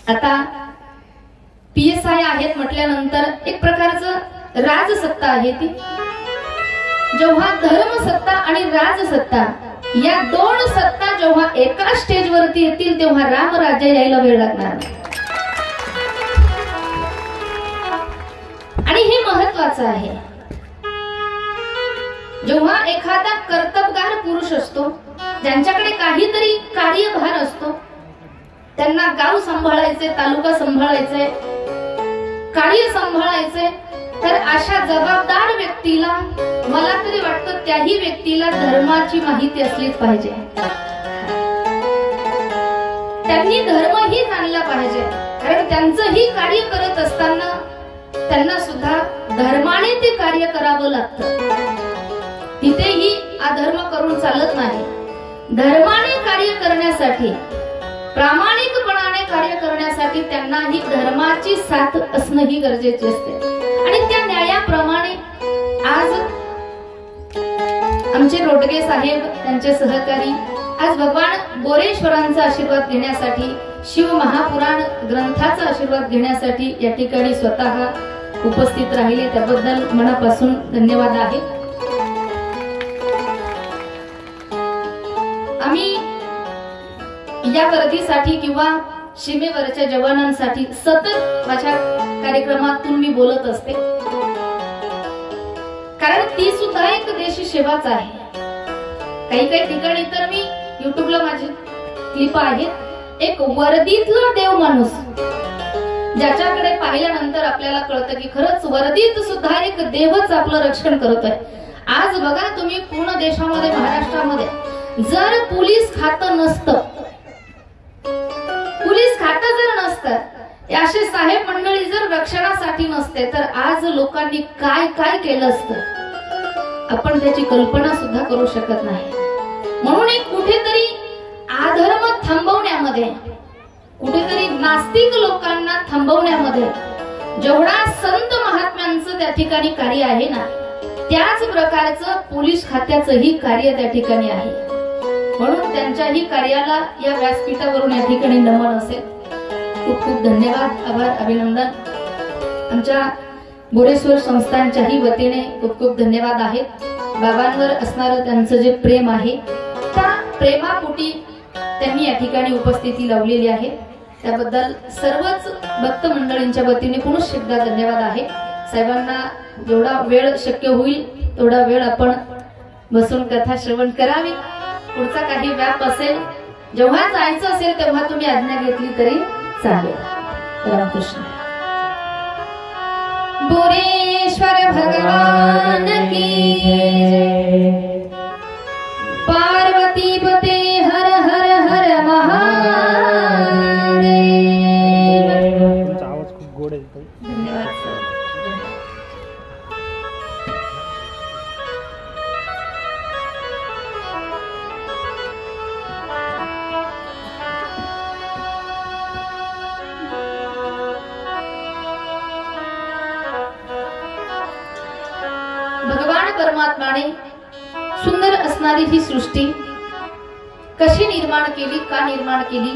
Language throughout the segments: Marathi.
आता PSI आहेत म्हटल्यानंतर एक प्रकारचं राजसत्ता आहे ती. जेव्हा धर्मसत्ता आणि राजसत्ता या दोन सत्ता जेव्हा एका स्टेजवरती येतील तेव्हा रामराज्य यायला वेळ लागणार. आणि हे महत्वाचं आहे. जेव्हा एखादा कर्तबगार पुरुष असतो, ज्यांच्याकडे काहीतरी कार्यभार असतो, त्यांना गाव सांभाळायचे, तालुका सांभाळायचे, कार्य सांभाळायचे, तर अशा जबाबदार व्यक्तीला मला तरी वाटतं त्याही व्यक्तीला धर्माची माहिती असलीच पाहिजे. त्यांनी धर्मही जाणला पाहिजे, कारण त्यांचंही कार्य करत असताना त्यांना सुद्धा धर्माने ते कार्य करावं लागतं. तिथेही अधर्म करून चालत नाही. धर्माने कार्य करण्यासाठी, प्रामाणिकपणाने कार्य करण्यासाठी त्यांनाही धर्माची साथ असणंही गरजेचे असते. आणि त्या न्यायाप्रमाणे आज आमचे रोडगे साहेब, त्यांचे सहकारी आज भगवान बोरेश्वरांचा आशीर्वाद घेण्यासाठी, शिव महापुराण ग्रंथाचा आशीर्वाद घेण्यासाठी या ठिकाणी स्वतः उपस्थित राहिले. त्याबद्दल मनापासून धन्यवाद आहे. आम्ही या गर्दीसाठी किंवा सीमेवरच्या जवानांसाठी सतत माझ्या कार्यक्रमातून मी बोलत असते, कारण ती सुद्धा एक देश सेवाच आहे. काही काही ठिकाणी तर मी युट्यूबला माझे क्लिप आहेत. एक वर्दीतला देव माणूस, ज्याच्याकडे पाहिल्यानंतर आपल्याला कळतं की खरंच वर्दीत सुद्धा एक देवच आपलं रक्षण करतोय. आज बघा तुम्ही पूर्ण देशामध्ये, महाराष्ट्रामध्ये जर पोलीस खातं नसतं, पोलीस खातं जर नसतं, असे साहेब मंडळी जर रक्षणासाठी नसते, तर आज लोकांनी काय काय केलं असतं आपण त्याची कल्पना सुद्धा करू शकत नाही. म्हणून एक कुठेतरी अधर्म थांबवण्यामध्ये, कुठेतरी नास्तिक लोकांना थांबवण्यामध्ये जेवढा संत महात्म्यांचं त्या ठिकाणी कार्य आहे ना, त्याच प्रकारचं पोलीस खात्याचंही कार्य त्या ठिकाणी आहे. म्हणून त्यांच्याही कार्याला या व्यासपीठावरून या ठिकाणी नमन असेल. खूप खूप धन्यवाद, आभार, अभिनंदन. आमच्या बोरेश्वर संस्थांच्याही वतीने खूप खूप धन्यवाद आहेत. बाबांवर असणारं त्यांचं जे प्रेम आहे, त्या प्रेमापोटी त्यांनी या ठिकाणी उपस्थिती लावलेली आहे. त्याबद्दल सर्वच भक्त मंडळींच्या वतीने पुनश्च एकदा धन्यवाद आहे. साहेबांना जेवढा वेळ शक्य होईल तेवढा वेळ आपण बसून कथा श्रवण करावी. पुढचा काही व्याप असेल, जेव्हा जायचं असेल तेव्हा तुम्ही आज्ञा घेतली तरी चालेल. रामकृष्ण. बोरेश्वर भगवान की पार्वती पते हर हर हर महादेव. आवाज खूप गोड आहे. धन्यवाद सर. भगवान परमात्माने सुंदर असणारी ही सृष्टी कशी निर्माण केली, का निर्माण केली,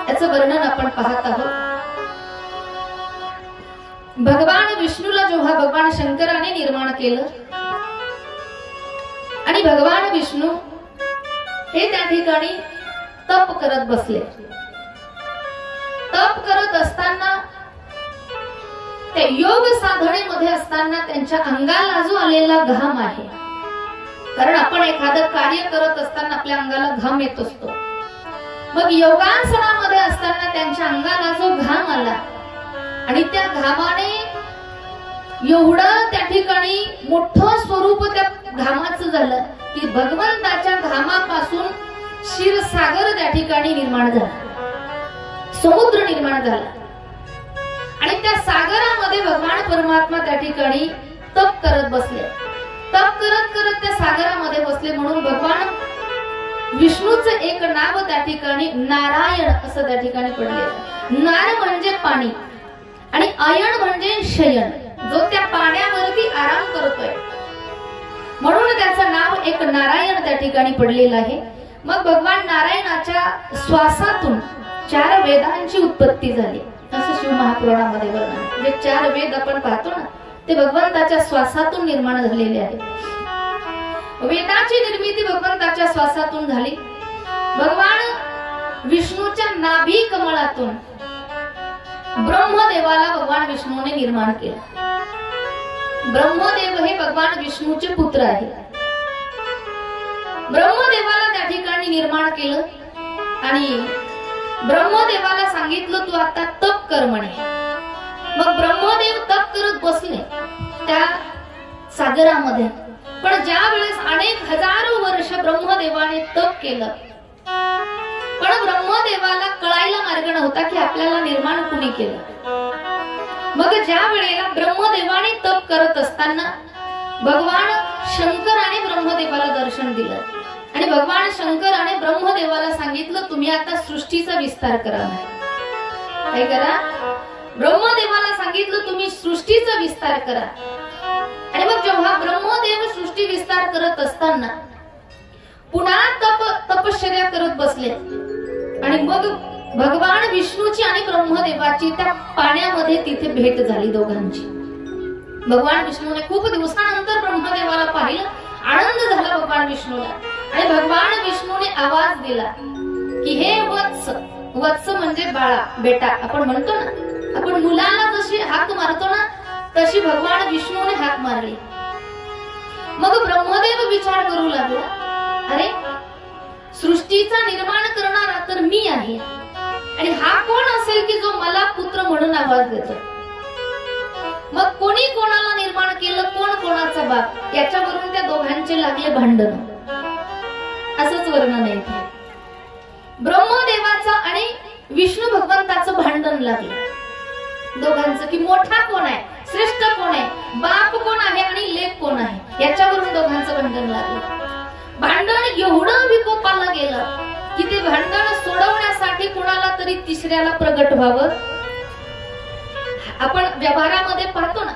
याचं वर्णन आपण पाहत आहोत. भगवान विष्णूला जेव्हा भगवान शंकराने निर्माण केलं आणि भगवान विष्णू हे त्या ठिकाणी तप करत बसले. तप करत असताना, त्या योग साधनेमध्ये असताना त्यांच्या अंगाला जो आलेला घाम आहे, कारण आपण एखादं कार्य करत असताना आपल्या अंगाला घाम येत असतो. मग योगासनामध्ये असताना त्यांच्या अंगाला जो घाम आला आणि त्या घामाने एवढं त्या ठिकाणी मोठं स्वरूप त्या घामाचं झालं की भगवंताच्या घामापासून क्षीरसागर त्या ठिकाणी निर्माण झाला, समुद्र निर्माण झाला. आणि त्या सागरामध्ये भगवान परमात्मा त्या ठिकाणी तप करत बसले. तप करत करत त्या सागरामध्ये बसले. म्हणून भगवान विष्णूचं एक नाव त्या ठिकाणी नारायण असं त्या ठिकाणी पडले. नार म्हणजे पाणी आणि अयन म्हणजे शयन, जो त्या पाण्यावरती आराम करतोय, म्हणून त्याचं नाव एक नारायण त्या ठिकाणी पडलेलं आहे. मग भगवान नारायणाच्या श्वासातून 4 वेदांची उत्पत्ती झाली असं शिव महापुराणामध्ये वर्णन आहे. जे 4 वेद आपण पाहतो ना ते भगवंताच्या श्वासातून निर्माण झालेले आहेत. वेदाची निर्मिती भगवंताच्या श्वासातून झाली. भगवान विष्णूच्या नाभी कमळातून ब्रह्मदेवाला भगवान विष्णूने निर्माण केलं. ब्रह्मदेव हे भगवान विष्णूचे पुत्र आहे. ब्रह्मदेवाला त्या ठिकाणी निर्माण केलं आणि ब्रह्मदेवाला सांगितलं तू आता तप कर म्हणे. मग ब्रह्मदेव तप करत बसले त्या सागरामध्ये. पण ज्या वेळेस अनेक हजारो वर्ष ब्रह्मदेवाने तप केलं पण ब्रह्मदेवाला कळायला मार्ग नव्हता की आपल्याला निर्माण कुणी केलं. मग ज्या वेळेला ब्रह्मदेवाने तप करत असताना भगवान शंकराने ब्रह्मदेवाला दर्शन दिलं आणि भगवान शंकराने ब्रह्मदेवाला सांगितलं तुम्ही आता सृष्टीचा विस्तार करा. काय करा? ब्रह्मदेवाला सांगितलं तुम्ही सृष्टीचा विस्तार करा. आणि मग जेव्हा ब्रह्मदेव सृष्टी विस्तार करत असताना पुन्हा तपश्चर्या करत बसले आणि मग भगवान विष्णूची आणि ब्रह्मदेवाची त्या पाण्यामध्ये तिथे भेट झाली दोघांची. भगवान विष्णूने खूप दिवसानंतर ब्रह्मदेवाला पाहिलं. आनंद झाला भगवान विष्णूला आणि भगवान विष्णूने आवाज दिला की हे वत्स. वत्स म्हणजे बाळा, बेटा आपण म्हणतो ना. आपण मुलाला जशी हाक मारतो ना तशी भगवान विष्णूने हाक मारली. मग ब्रह्मदेव विचार करू लागला अरे सृष्टीचा निर्माण करणारा तर मी आहे आणि हा कोण असेल की जो मला पुत्र म्हणून आवाज देतो. मग कोणी कोणाला निर्माण केलं, कोण कोणाचा बाप, याच्यावरून त्या दोघांचे लागले भांडण. असंच वर्णन आहे. ब्रह्मदेवाचं आणि विष्णू भगवंताचं भांडण लागलं दोघांचं की मोठा कोण आहे, श्रेष्ठ कोण आहे, बाप कोण आहे आणि लेक कोण आहे, याच्यावरून दोघांचं भांडण लागलं. भांडण एवढं विकोपाला गेलं की ते भांडण सोडवण्यासाठी कोणाला तरी तिसऱ्याला प्रगट व्हावं. आपण व्यवहारामध्ये पाहतो ना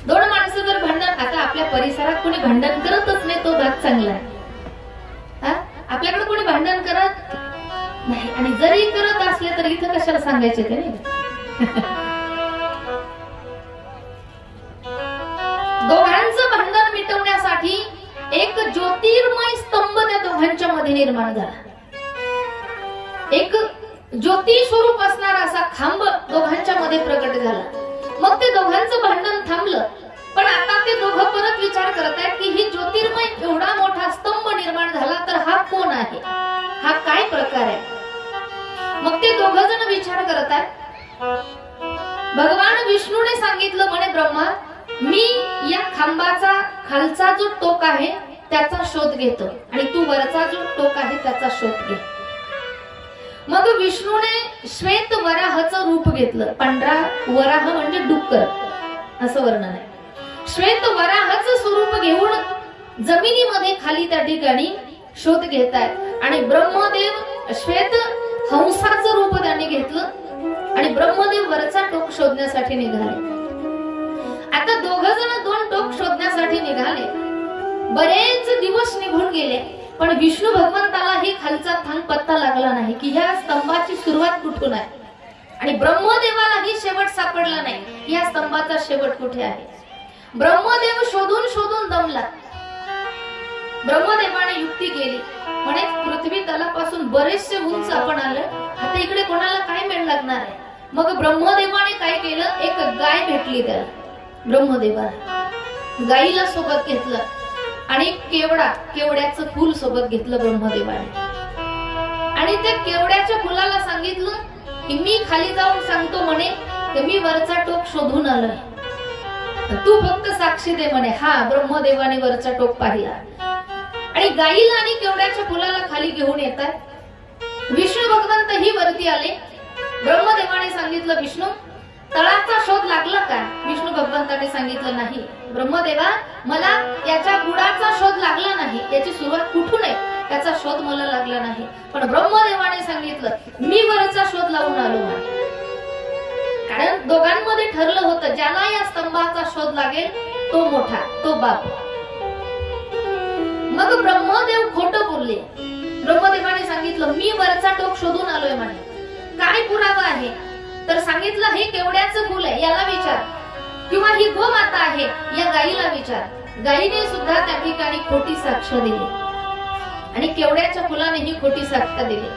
2 माणसं जर भांडण, आता आपल्या परिसरात कोणी भांडण करतच नाही तो भाग चांगला आहे. आपल्याकडे कोणी भांडण करत नाही आणि जरी करत असले तर इथं कशाला सांगायचे ते नाही. दोघांचं भांडण मिटवण्यासाठी एक ज्योतिर्मय स्तंभ त्या दोघांच्या मध्ये निर्माण झाला. एक ज्योती स्वरूप असणारा असा खांब दोघांच्या मध्ये प्रकट झाला. मग ते दोघांचं भांडण थांबलं. पण आता ते दोघं परत विचार करत आहेत की ही ज्योतिर्मय एवढा मोठा स्तंभ निर्माण झाला तर हा कोण आहे, हा काय प्रकार आहे. मग ते दोघं जण विचार करत आहेत. भगवान विष्णूने सांगितलं म्हणे ब्रह्मा मी या खांबाचा खालचा जो टोक आहे त्याचा शोध घेतो आणि तू वरचा जो टोक आहे त्याचा शोध घे. मग विष्णूने श्वेत वराहाचं रूप घेतलं. पांढरा वराह म्हणजे डुक्कर असं वर्णन आहे. श्वेत वराहाचं स्वरूप घेऊन जमिनीमध्ये खाली त्या ठिकाणी शोध घेतायत आणि ब्रह्मदेव श्वेत हंसाचं रूप त्यांनी घेतलं आणि ब्रह्मदेव वरचा टोक शोधण्यासाठी निघाले. आता दोघ जण 2 टोक शोधण्यासाठी निघाले. बरेच दिवस निघून गेले पण विष्णू भगवंताला ही खालचा थांग पत्ता लागला नाही की ह्या स्तंभाची सुरुवात कुठून आहे आणि ब्रह्मदेवालाही शेवट सापडला नाही या स्तंभाचा शेवट कुठे आहे. ब्रह्मदेव शोधून शोधून दमला. ब्रह्मदेवाने युक्ती केली म्हणे पृथ्वी तलापासून बरेचसे उंच आपण आलोय, आता इकडे कोणाला काय मेळ लागणार आहे. मग ब्रह्मदेवाने काय केलं, एक गाय भेटली त्याला. ब्रह्मदेवाला गाईला सोबत घेतलं आणि केवड्याचं फूल सोबत घेतलं ब्रह्मदेवाने आणि त्या केवड्याच्या फुलाला सांगितलं की मी खाली जाऊन सांगतो म्हणे की मी वरचा टोक शोधून आलोय, तू फक्त साक्षी दे म्हणे. हा ब्रह्मदेवाने वरचा टोक पाहिला आणि गाईला आणि केवड्याच्या फुलाला खाली घेऊन येतात. विष्णू भगवंत ही वरती आले. ब्रह्मदेवाने सांगितलं विष्णू तळाचा शोध लागला का. विष्णू भगवंताने सांगितलं नाही ब्रह्मदेवा मला याच्या बुडाचा शोध लागला नाही, याची सुरुवात कुठून आहे त्याचा शोध मला लागला नाही. पण ब्रह्मदेवाने सांगितलं मी वरचा शोध लावून आलो म्हणे. कारण दोघांमध्ये ठरलं होतं ज्याला या स्तंभाचा शोध लागेल तो मोठा, तो बाप. मग ब्रह्मदेव खोटं बोलले. ब्रह्मदेवाने सांगितलं मी वरचा टोक शोधून आलोय म्हणे. काय तर सांगितलं हे केवड्याचं फुल आहे, याला विचार, किंवा ही गोमाता आहे, या गाईला विचार. गाईने सुद्धा त्या ठिकाणी खोटी साक्ष दिली आणि केवड्याच्या फुलाने ही खोटी साक्ष दिली.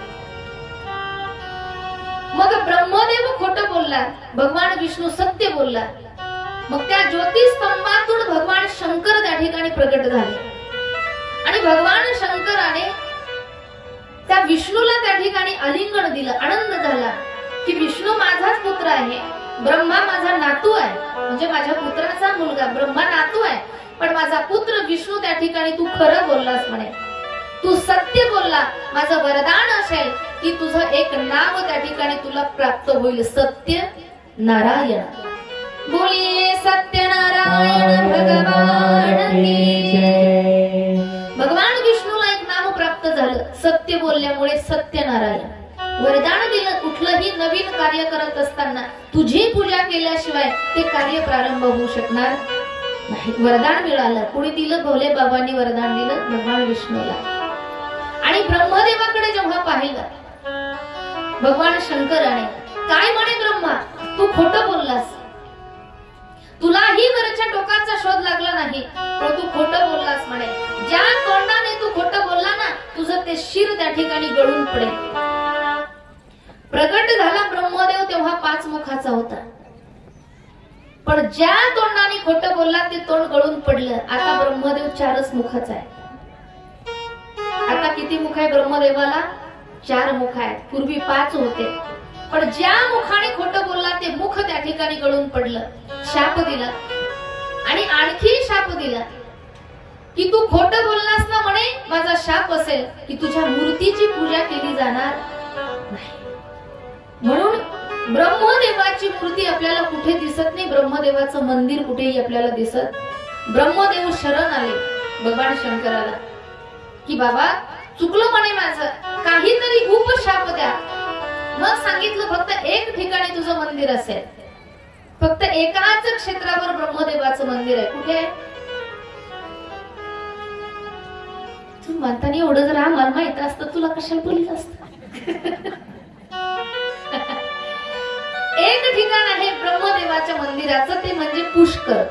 मग ब्रह्मदेव खोटं बोलला, भगवान विष्णू सत्य बोलला. मग त्या ज्योतिस्तंभातून भगवान शंकर त्या ठिकाणी प्रकट झाले आणि भगवान शंकराने त्या विष्णूला त्या ठिकाणी आलिंगन दिलं. आनंद झाला की विष्णू माझाच पुत्र आहे, ब्रह्मा माझा नातू आहे, म्हणजे माझ्या पुत्राचा मुलगा ब्रह्मा नातू आहे, पण माझा पुत्र विष्णू त्या ठिकाणी तू खरं बोललास म्हणे, तू सत्य बोलला. माझं वरदान असेल की तुझं एक नाव त्या ठिकाणी तुला प्राप्त होईल, सत्य नारायण. बोलिये सत्यनारायण भगवान की जय. भगवान विष्णूला एक नाव प्राप्त झालं सत्य बोलल्यामुळे, सत्यनारायण. वरदान दिलं, कुठलंही नवीन कार्य करत असताना तुझी पूजा केल्याशिवाय ते कार्य प्रारंभ होऊ शकणार नाही. वरदान मिळालं. कुणी दिलं? भोले बाबांनी वरदान दिलं भगवान विष्णूला. आणि ब्रह्मदेवाकडे जेव्हा पाहिलं भगवान शंकराने, काय म्हणे ब्रह्मा, तू खोटं बोललास, तुलाही वरच्या टोकाचा शोध लागला नाही, पण तू खोटं बोललास म्हणे. ज्या तोंडाने तू खोटं बोलला ना, तुझं ते शिर त्या ठिकाणी गळून पडेल. प्रगट झाला ब्रह्मदेव तेव्हा 5 मुखाचा होता, पण ज्या तोंडाने खोटं बोलला ते तोंड गळून पडलं. आता ब्रह्मदेव 4च मुखाचा आहे. आता किती मुख आहे ब्रह्मदेवाला? 4 मुख आहेत. पूर्वी 5 होते, पण ज्या मुखाने खोटं बोलला ते मुख त्या ठिकाणी गळून पडलं. शाप दिला आणि आणखी शाप दिला की तू खोटं बोललास ना म्हणे, माझा शाप असेल की तुझ्या मूर्तीची पूजा केली जाणार नाही. म्हणून ब्रह्मदेवाची मूर्ती आपल्याला कुठे दिसत नाही, ब्रह्मदेवाचं मंदिर कुठेही आपल्याला दिसत. ब्रह्मदेव शरण आले भगवान शंकराला की बाबा चुकलं म्हणे माझं, काहीतरी उपशाप द्या. मग सांगितलं फक्त एक ठिकाणी तुझं मंदिर असेल, फक्त एकाच क्षेत्रावर ब्रह्मदेवाचं मंदिर आहे. कुठे? तू म्हणताना एवढं जर आम्हाला माहित असतं तुला कशाला बोलत असत. एक ठिकाण आहे ब्रह्मदेवाच्या मंदिराचं, ते म्हणजे पुष्कर.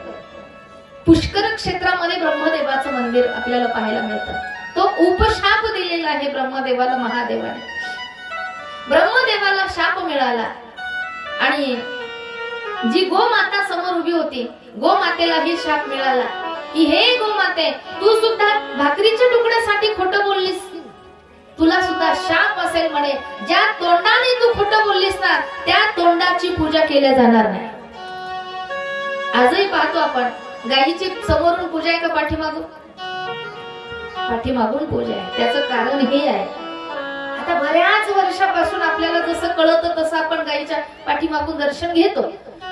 पुष्कर क्षेत्रामध्ये ब्रह्मदेवाचं मंदिर आपल्याला पाहायला मिळतं. तो उपशाप दिलेला आहे ब्रह्मदेवाला महादेवाने. ब्रह्मदेवाला शाप मिळाला आणि जी गोमाता समोर उभी होती, गोमातेलाही शाप मिळाला की हे गोमाते, तू सुद्धा भाकरीच्या तुकड्यासाठी खोटं बोललीस, तुला सुद्धा शाप असेल म्हणे. ज्या तोंडाने तू खोटं बोललीस ना, त्या तोंडाची पूजा केल्या जाणार नाही. आजही पाहतो आपण, गायीची समोरून पूजा आहे का पाठीमागून? पाठीमागून पूजा आहे. त्याचं कारण हे आहे, आता बऱ्याच वर्षापासून आपल्याला जसं कळतं तसं आपण गायीच्या पाठीमागून दर्शन घेतो,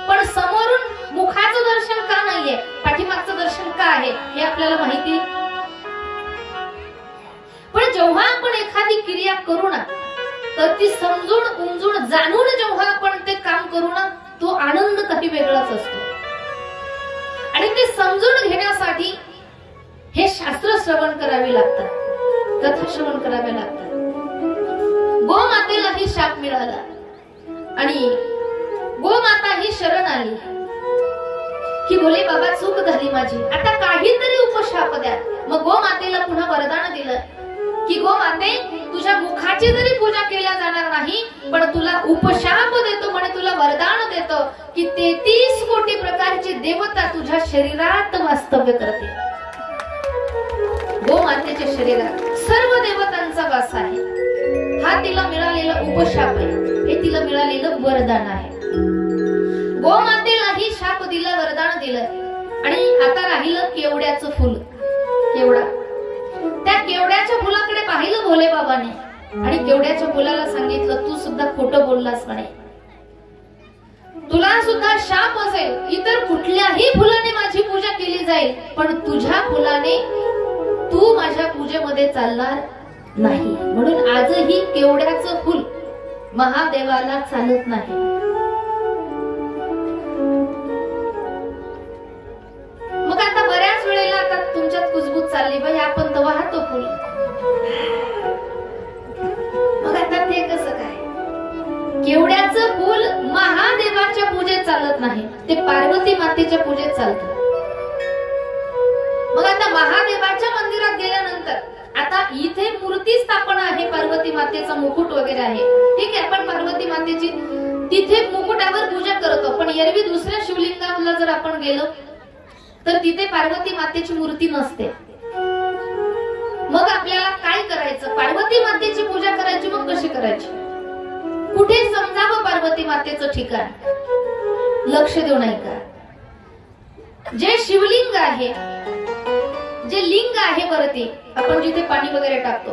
पण समोरून मुखाचं दर्शन का नाहीये, पाठीमागचं दर्शन का आहे हे आपल्याला माहिती. पण जेव्हा आपण एखादी क्रिया करू ना, तर ती समजून उमजून जाणून जेव्हा आपण ते काम करू ना, तो आनंद काही वेगळाच असतो. आणि ते समजून घेण्यासाठी हे शास्त्र श्रवण करावे लागतात, कथा श्रवण करावे लागतात. गोमातेलाही शाप मिळाला आणि गोमाता ही शरण आली की बोले बाबा चूक झाली माझी, आता काहीतरी उपशाप द्या. मग गोमातेला पुन्हा वरदान दिलं की गोमाते, तुझ्या मुखाची जरी पूजा केल्या जाणार नाही, पण तुला उपशाप देतो म्हणे, तुला वरदान देतो की 33 कोटी प्रकारची देवता तुझ्या शरीरात वास्तव्य करते. गोमातेच्या शरीरात सर्व देवतांचा वास आहे. हा तिला मिळालेला उपशाप आहे, हे तिला मिळालेलं वरदान आहे. गोमातेलाही शाप दिला, वरदान दिलं आणि आता राहिलं केवड्याचं फुल. केवडा, त्या केवड्याच्या फुलाकडे पाहिलं भोले बाबाने आणि केवड्याच्या फुलाला सांगितलं तू सुद्धा खोटं बोललास म्हणे, तुला सुद्धा शाप असेल, इतर कुठल्याही फुलाने माझी पूजा केली जाईल, पण तुझ्या फुलाने तू माझ्या पूजेमध्ये चालणार नाही. म्हणून आजही केवड्याचं फुल महादेवाला चालत नाही. मग आता बऱ्याच वेळेला आता तुमच्यात कुजबूज चालली, बाई आपण तर वाहतो फुल, मग आता ते कसं काय? केवड्याचं फुल महा पूजेत चालत नाही, ते पार्वती मातेच्या पूजेत चालतं. मग आता महादेवाच्या मंदिरात गेल्यानंतर आता इथे मूर्ती स्थापना आहे, पार्वती मातेचा मुकुट वगैरे आहे, ठीक आहे. आपण पार्वती मातेची तिथे मुकुटावर पूजा करतो. पण एरवी दुसऱ्या शिवलिंगाला जर आपण गेलो तर तिथे पार्वती मातेची मूर्ती नसते. मग आपल्याला काय करायचं? पार्वती मातेची पूजा करायची. मग कशी करायची? कुठे समजावं पार्वती मातेचं ठिकाण? लक्ष देऊ नाही का? जे शिवलिंग आहे, जे लिंग आहे वरती आपण जिथे पाणी वगैरे टाकतो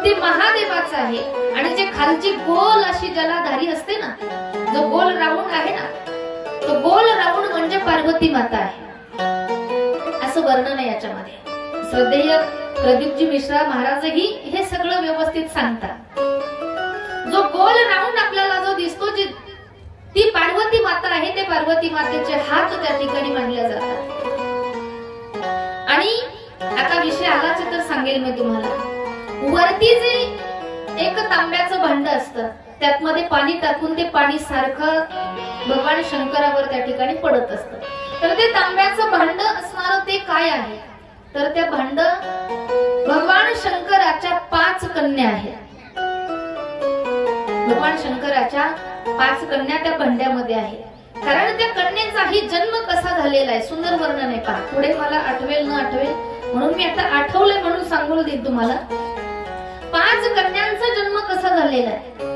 ते महादेवाचं आहे. आणि जे खालची गोल अशी जलाधारी असते ना, जो गोल राऊंड आहे ना, तो गोल राऊंड म्हणजे पार्वती माता आहे, असं वर्णन आहे याच्यामध्ये. श्रद्धेय प्रदीपजी मिश्रा महाराजही हे सगळं व्यवस्थित सांगतात. जो गोल राऊंड आपल्याला जो दिसतो, जी ती पार्वती माता आहे, ते पार्वती मातेचे हात त्या ठिकाणी मानले जातात. आणि आता विषय आलाच तर सांगेल मी तुम्हाला. वरती जे एक तांब्याचं भांड असतं, त्यात मध्ये पाणी टाकून ते पाणी सारखं भगवान शंकरावर त्या ठिकाणी पडत असतं. तर ते तांब्याचं भांड असणार ते काय आहे? तर त्या भांड भगवान शंकराच्या 5 कन्या आहेत. भगवान शंकराच्या 5 कन्या त्या भांड्यामध्ये आहेत. कारण त्या कन्यांचाही जन्म कसा झालेला आहे, सुंदर वर्णन आहे. पहा पुढे मला आठवेल न आठवेल म्हणून मी आता आठवले म्हणून सांगून देईन तुम्हाला. 5 कन्यांचा जन्म कसा झालेला आहे?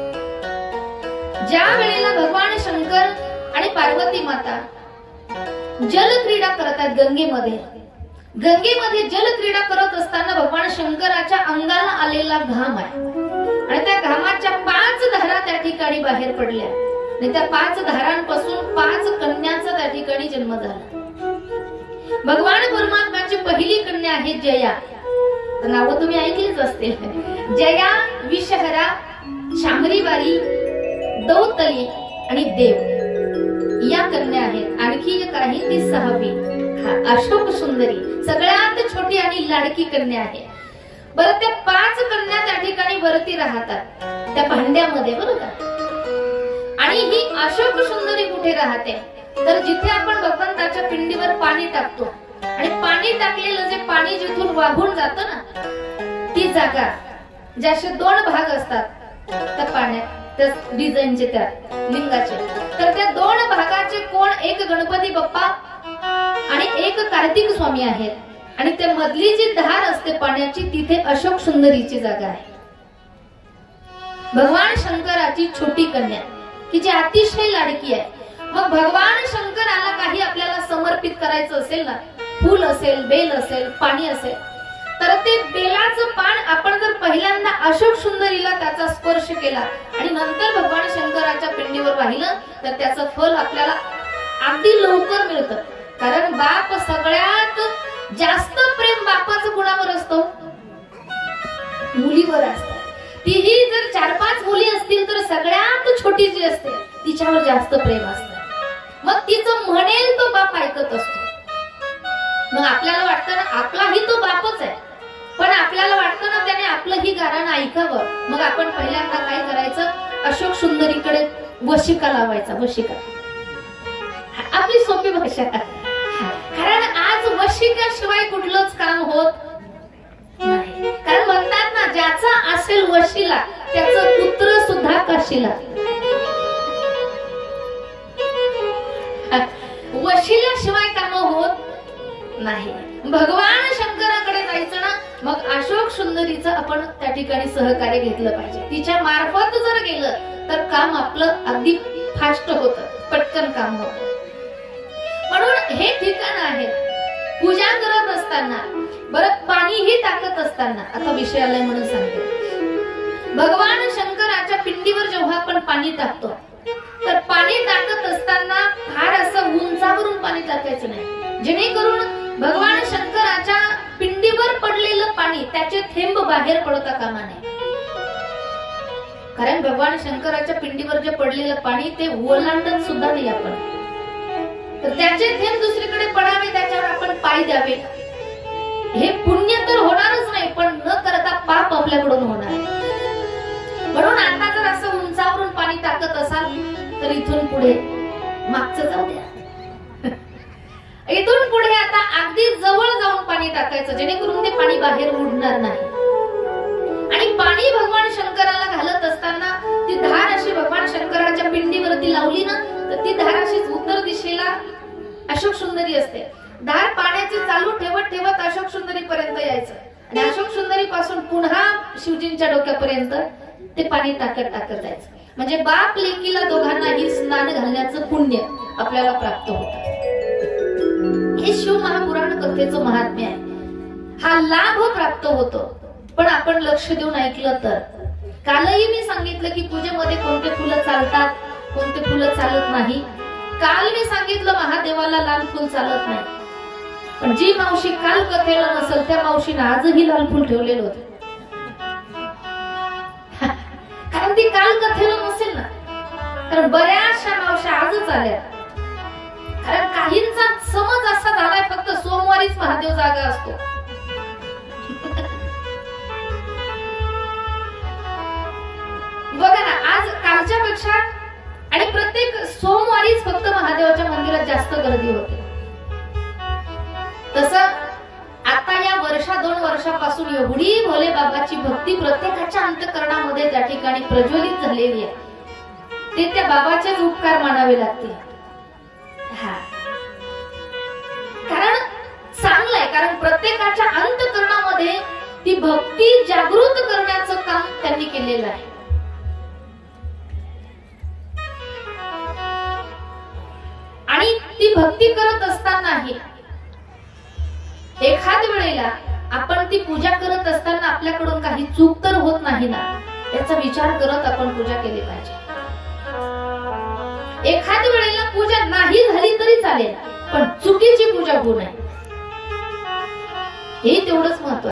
ज्या वेळेला भगवान शंकर आणि पार्वती माता जलक्रीडा करतात गंगेमध्ये, गंगेमध्ये जलक्रीडा करत असताना भगवान शंकराच्या अंगाला आलेला घाम आहे आणि त्या घामाच्या 5 धारा त्या ठिकाणी बाहेर पडल्या आणि त्या 5 धारांपासून 5 कन्यांचा त्या ठिकाणी जन्म झाला. भगवान परमात्म्याची पहिली कन्या आहे जया. नावं तुम्ही ऐकलीच असतील. जया, विषहरा, शांभरीबाई, दौतली आणि देव या कन्या आहेत. आणखी एक आहे ती 6वी, अशोक सुंदरी, सगळ्यात छोटी आणि लाडकी कन्या आहे. बरं, त्या 5 कन्या त्या ठिकाणी वरती राहतात त्या भांड्यामध्ये, बरोबर. आणि ही अशोक सुंदरी कुठे राहते? तर जिथे आपण भगवंताच्या पिंडीवर पाणी टाकतो आणि पाणी टाकलेलं जे पाणी जिथून वाहून जातं ना, ती जागा, ज्याचे 2 भाग असतात त्या पाण्यात, त्या डिझाईनचे, त्या लिंगाचे, तर त्या 2 भागाचे कोण? एक गणपती बाप्पा आणि एक कार्तिक स्वामी आहेत. आणि त्या मधली जी धार असते पाण्याची, तिथे अशोक सुंदरीची जागा आहे. भगवान शंकराची छोटी कन्या की जी अतिशय लाडकी आहे. मग भगवान शंकराला काही आपल्याला समर्पित करायचं असेल ना, फूल असेल, बेल असेल, पाणी असेल, तर ते बेलाचं पान आपण जर पहिल्यांदा अशोक सुंदरीला त्याचा स्पर्श केला आणि नंतर भगवान शंकराच्या पिंडीवर वाहिलं तर त्याचं फल आपल्याला अगदी लवकर मिळतं. कारण बाप सगळ्यात जास्त प्रेम बापाचं कुणावर असतो? मुलीवर असतं. तीही जर 4-5 मुली असतील तर सगळ्यात छोटी जी असते तिच्यावर जास्त प्रेम असतं. मग तिचं म्हणेल तो बाप ऐकत असतो. मग आपल्याला वाटतं ना आपलाही तो बापच आहे, पण आपल्याला वाटतं ना त्याने आपलंही गाणं ऐकावं. मग आपण पहिल्यांदा काय करायचं? अशोक सुंदरीकडे वशिका लावायचा. वशिका आपली सोपी भाषा, कारण आज वशिकाशिवाय कुठलंच काम होत नाही. कारण म्हणतात ना, ज्याचा असेल वशिला त्याचं पुत्र सुद्धा काशीला. वशिल्याशिवाय काम होत नाही. भगवान शंकराकडे जायचं ना, मग अशोक सुंदरीचं आपण त्या ठिकाणी सहकार्य घेतलं पाहिजे. तिच्या मार्फत जर गेलं तर काम आपलं अगदी फास्ट होतं, पटकन काम होतं. म्हणून हे ठिकाण आहे. पूजा करत असताना, बरं पाणीही टाकत असताना, आता विषय आलाय म्हणून सांगते. भगवान शंकराच्या पिंडीवर जेव्हा आपण पाणी टाकतो तर पाणी टाकत असताना फार असं उंचावरून पाणी टाकायचं नाही, जेणेकरून भगवान शंकराच्या पिंडीवर पडलेलं पाणी त्याचे थेंब बाहेर पडता कामा नये. कारण भगवान शंकराच्या पिंडीवर जे पडलेलं पाणी ते ओलांडत सुद्धा नाही आपण, तर त्याचे थेंब दुसरीकडे पडावे, त्याच्यावर आपण पाय द्यावे. हे पुण्य तर होणारच नाही, पण न करता पाप आपल्याकडून होणार. म्हणून आता जर असं उंचावरून पाणी टाकत असाल तर इथून पुढे मागचं जाऊ द्या, इथून पुढे आता अगदी जवळ जाऊन पाणी टाकायचं, जेणेकरून ते पाणी बाहेर उडणार नाही. आणि पाणी भगवान शंकराला घालत असताना ती धार अशी भगवान शंकराच्या पिंडीवरती लावली ना, तर ती धार अशी उत्तर दिशेला अशोक सुंदरी असते. धार पाण्याची चालू ठेवत ठेवत अशोक सुंदरी पर्यंत यायचं आणि अशोक सुंदरी पासून पुन्हा शिवजींच्या डोक्यापर्यंत ते पाणी टाकत टाकत जायचं. म्हणजे बाप लेकीला दोघांनाही स्नान घालण्याचं पुण्य आपल्याला प्राप्त होतं. हे शिव महापुराण कथेचं महात्म्य आहे. हा लाभ प्राप्त होतो, पण आपण लक्ष देऊन ऐकलं तर. कालही मी सांगितलं की पूजेमध्ये कोणते फुलं चालतात, कोणते फुलं चालत नाही. काल मी सांगितलं महादेवाला लाल फुल चालत नाही, पण जी मावशी काल कथेला नसेल त्या मावशीने आजही लाल फुल ठेवलेलं होतं. कारण ती काल कथेला नसेल ना, तर बऱ्याचशा मावश्या आजच आल्या. कारण काहींचा समज असा झालाय फक्त सोमवारीच महादेव जागा असतो. बघा ना, आज कालच्या पेक्षा आणि प्रत्येक सोमवारीच फक्त महादेवाच्या मंदिरात जास्त गर्दी होते. तसं आता या वर्षा 2 वर्षापासून एवढी भोले बाबाची भक्ती प्रत्येकाच्या अंतःकरणामध्ये त्या ठिकाणी प्रज्वलित झालेली आहे, ते त्या बाबाचेच उपकार मानावे लागतील. कारण चांगलंय, कारण प्रत्येकाच्या अंतःकरणामध्ये ती भक्ती जागृत करण्याचं काम त्यांनी केलेलं आहे. आणि ती भक्ती करत असतानाही एखाद वेळेला आपण ती पूजा करत असताना आपल्याकडून काही चूक तर होत नाही ना, याचा विचार करत आपण पूजा केली पाहिजे. एखाद वेळेला पूजा नाही झाली तरी चालेल, पण चुकीची पूजा होऊ नये, हे तेवढंच महत्त्वाचं.